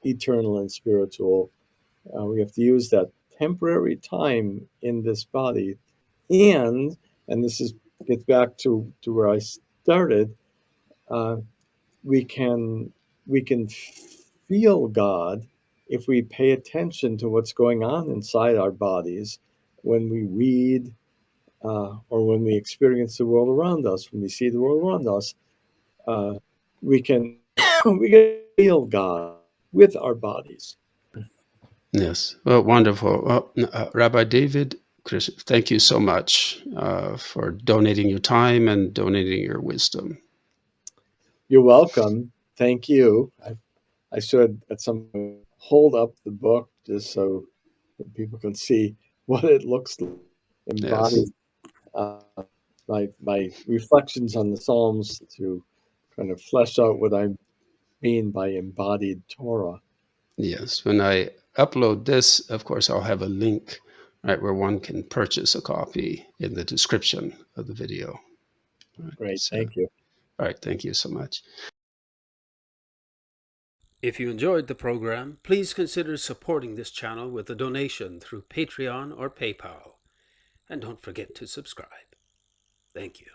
eternal and spiritual We have to use that temporary time in this body, and this is gets back to where I started. Uh, we can we can feel God if we pay attention to what's going on inside our bodies when we read or when we experience the world around us, when we see the world around us. Uh, we can we can feel God with our bodies. Yes. Well, wonderful. Well, Rabbi David Krishef, thank you so much for donating your time and donating your wisdom. You're welcome. Thank you. I should at some point hold up the book just so that people can see what it looks like Yes. embodied. Uh, my reflections on the Psalms to kind of flesh out what I mean by embodied Torah. Yes. When I upload this, of course, I'll have a link, right, where one can purchase a copy in the description of the video. Right. Great, So, thank you. all right. Thank you so much. If you enjoyed the program, please consider supporting this channel with a donation through Patreon or PayPal. And don't forget to subscribe. Thank you.